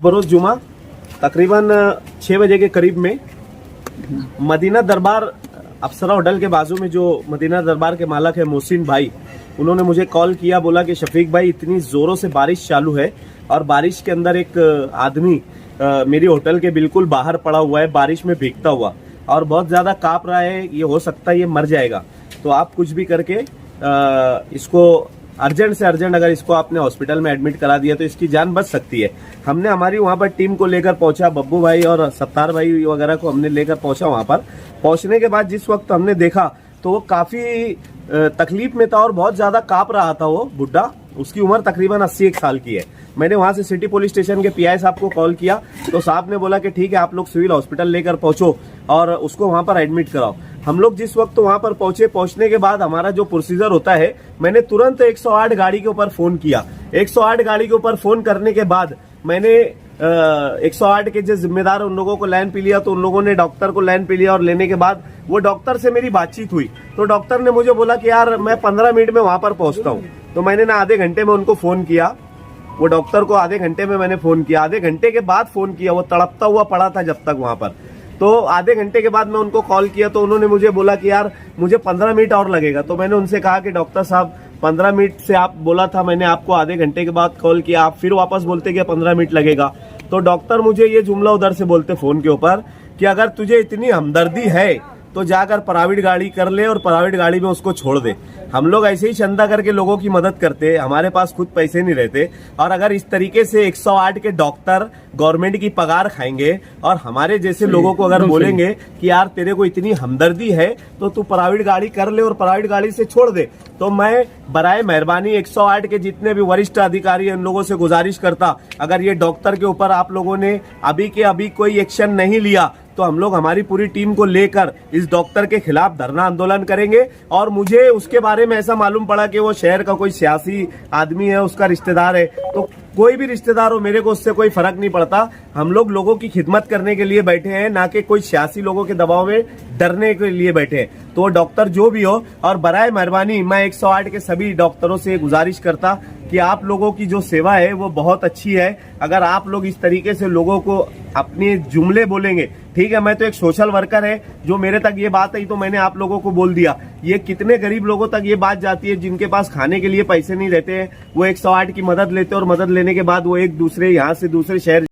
बरोज जुमा तकरीबन 6 बजे के करीब में मदीना दरबार अप्सरा होटल के बाजू में जो मदीना दरबार के मालक है मोहसिन भाई, उन्होंने मुझे कॉल किया, बोला कि शफीक भाई इतनी ज़ोरों से बारिश चालू है और बारिश के अंदर एक आदमी मेरी होटल के बिल्कुल बाहर पड़ा हुआ है, बारिश में भीगता हुआ और बहुत ज़्यादा काँप रहा है, ये हो सकता है ये मर जाएगा। तो आप कुछ भी करके इसको अर्जेंट से अर्जेंट अगर इसको आपने हॉस्पिटल में एडमिट करा दिया तो इसकी जान बच सकती है। हमने हमारी वहाँ पर टीम को लेकर पहुंचा, बब्बू भाई और सत्तार भाई वगैरह को हमने लेकर पहुंचा। वहाँ पर पहुंचने के बाद जिस वक्त हमने देखा तो वो काफ़ी तकलीफ में था और बहुत ज़्यादा काँप रहा था वो बुड्ढा। उसकी उम्र तकरीबन 81 साल की है। मैंने वहाँ से सिटी पुलिस स्टेशन के पीआई साहब को कॉल किया तो साहब ने बोला कि ठीक है आप लोग सिविल हॉस्पिटल लेकर पहुँचो और उसको वहाँ पर एडमिट कराओ। हम लोग जिस वक्त वहाँ पर पहुंचे, पहुंचने के बाद हमारा जो प्रोसीजर होता है, मैंने तुरंत 108 गाड़ी के ऊपर फोन किया। 108 गाड़ी के ऊपर फोन करने के बाद मैंने 108 के जो जिम्मेदार उन लोगों को लाइन पे लिया, तो उन लोगों ने डॉक्टर को लाइन पे लिया और लेने के बाद वो डॉक्टर से मेरी बातचीत हुई तो डॉक्टर ने मुझे बोला कि यार मैं 15 मिनट में वहां पर पहुंचता हूं। तो मैंने ना आधे घंटे में उनको फोन किया, वो डॉक्टर को आधे घंटे में मैंने फोन किया। आधे घंटे के बाद फोन किया, वो तड़पता हुआ पड़ा था जब तक वहां पर। तो आधे घंटे के बाद मैं उनको कॉल किया तो उन्होंने मुझे बोला कि यार मुझे 15 मिनट और लगेगा। तो मैंने उनसे कहा कि डॉक्टर साहब 15 मिनट से आप बोला था, मैंने आपको आधे घंटे के बाद कॉल किया, आप फिर वापस बोलते कि 15 मिनट लगेगा। तो डॉक्टर मुझे ये जुमला उधर से बोलते फोन के ऊपर कि अगर तुझे इतनी हमदर्दी है तो जाकर प्राइवेट गाड़ी कर ले और प्राइवेट गाड़ी में उसको छोड़ दे। हम लोग ऐसे ही चंदा करके लोगों की मदद करते, हमारे पास खुद पैसे नहीं रहते। और अगर इस तरीके से 108 के डॉक्टर गवर्नमेंट की पगार खाएंगे और हमारे जैसे लोगों को अगर बोलेंगे कि यार तेरे को इतनी हमदर्दी है तो तू प्राइवेट गाड़ी कर ले और प्राइवेट गाड़ी से छोड़ दे, तो मैं बराए मेहरबानी 108 के जितने भी वरिष्ठ अधिकारी हैं उन लोगों से गुजारिश करता, अगर ये डॉक्टर के ऊपर आप लोगों ने अभी के अभी कोई एक्शन नहीं लिया तो हम लोग हमारी पूरी टीम को लेकर इस डॉक्टर के खिलाफ धरना आंदोलन करेंगे। और मुझे उसके बारे में ऐसा मालूम पड़ा कि वो शहर का कोई सियासी आदमी है, उसका रिश्तेदार है। तो कोई भी रिश्तेदार हो, मेरे को उससे कोई फर्क नहीं पड़ता। हम लोग लोगों की खिदमत करने के लिए बैठे हैं, ना कि कोई सियासी लोगों के दबाव में डरने के लिए बैठे हैं। तो वो डॉक्टर जो भी हो, और बराए मेहरबानी मैं 108 के सभी डॉक्टरों से गुजारिश करता कि आप लोगों की जो सेवा है वो बहुत अच्छी है। अगर आप लोग इस तरीके से लोगों को अपने जुमले बोलेंगे, ठीक है, मैं तो एक सोशल वर्कर है, जो मेरे तक ये बात आई तो मैंने आप लोगों को बोल दिया। ये कितने गरीब लोगों तक ये बात जाती है जिनके पास खाने के लिए पैसे नहीं रहते हैं, वो 108 की मदद लेते और मदद लेने के बाद वो एक दूसरे यहाँ से दूसरे शहर